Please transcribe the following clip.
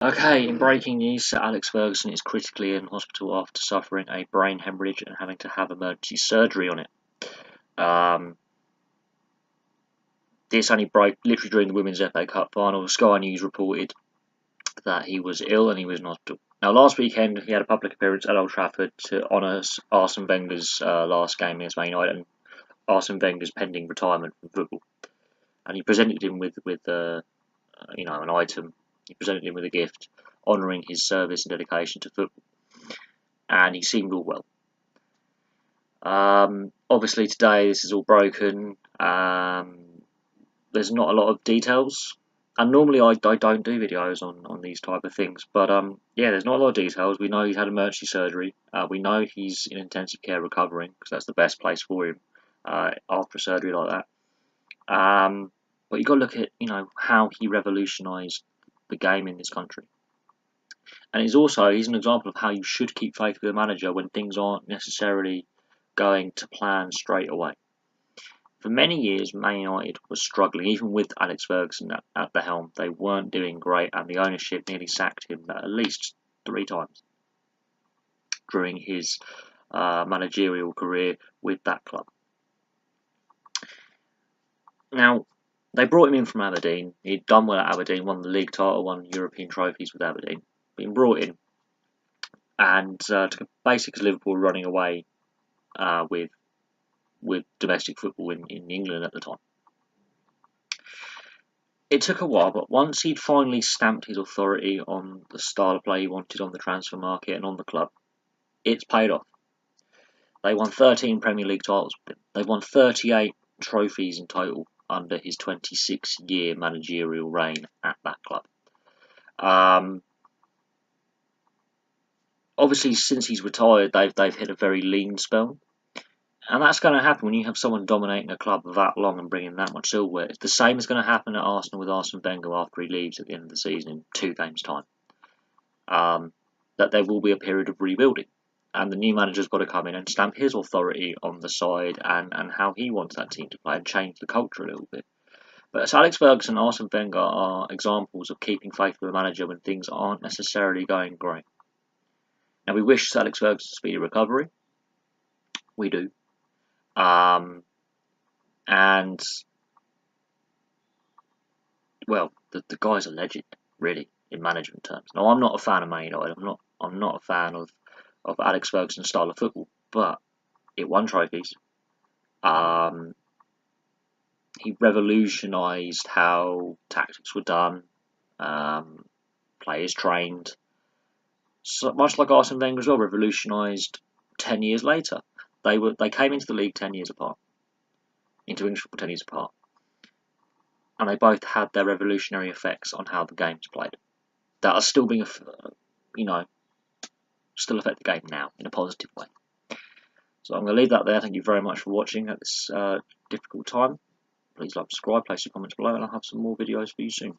Okay, in breaking news, Sir Alex Ferguson is critically in hospital after suffering a brain hemorrhage and having to have emergency surgery on it. This only broke literally during the Women's FA Cup final. Sky News reported that he was ill and he was in hospital. Now, last weekend, he had a public appearance at Old Trafford to honour Arsene Wenger's last game against Man United and Arsene Wenger's pending retirement from football. And he presented him with an item. He presented him with a gift honouring his service and dedication to football. And he seemed all well. Obviously, today this is all broken. There's not a lot of details. And normally I don't do videos on these type of things, but yeah, there's not a lot of details. We know he's had emergency surgery. We know he's in intensive care recovering because that's the best place for him after a surgery like that. But you've got to look at how he revolutionised the game in this country, and he's an example of how you should keep faith with a manager when things aren't necessarily going to plan straight away. For many years, Man United was struggling, even with Alex Ferguson at the helm. They weren't doing great, and the ownership nearly sacked him at least 3 times during his managerial career with that club. Now, they brought him in from Aberdeen. He'd done well at Aberdeen, won the league title, won European trophies with Aberdeen. Been brought in, and basically Liverpool were running away with domestic football in England at the time. It took a while, but once he'd finally stamped his authority on the style of play he wanted on the transfer market and on the club, it's paid off. They won 13 Premier League titles with him. They won 38 trophies in total under his 26-year managerial reign at that club. Obviously, since he's retired, they've hit a very lean spell. And that's going to happen when you have someone dominating a club that long and bringing that much silverware. It's the same as going to happen at Arsenal with Arsene Wenger after he leaves at the end of the season in 2 games' time. That there will be a period of rebuilding. And the new manager's got to come in and stamp his authority on the side and how he wants that team to play and change the culture a little bit. But as Alex Ferguson and Arsene Wenger are examples of keeping faith with a manager when things aren't necessarily going great. Now, we wish Alex Ferguson a speedy recovery. We do. And well, the guy's a legend, really, in management terms. Now, I'm not a fan of Man United. I'm not a fan of Alex Ferguson's style of football, but it won trophies. He revolutionised how tactics were done, players trained. So much like Arsene Wenger as well, revolutionised 10 years later. They came into the league 10 years apart. Into English football 10 years apart. And they both had their revolutionary effects on how the game's played. That are still being, still affect the game now in a positive way. So I'm going to leave that there. Thank you very much for watching at this difficult time. Please like, subscribe, place your comments below, and I'll have some more videos for you soon.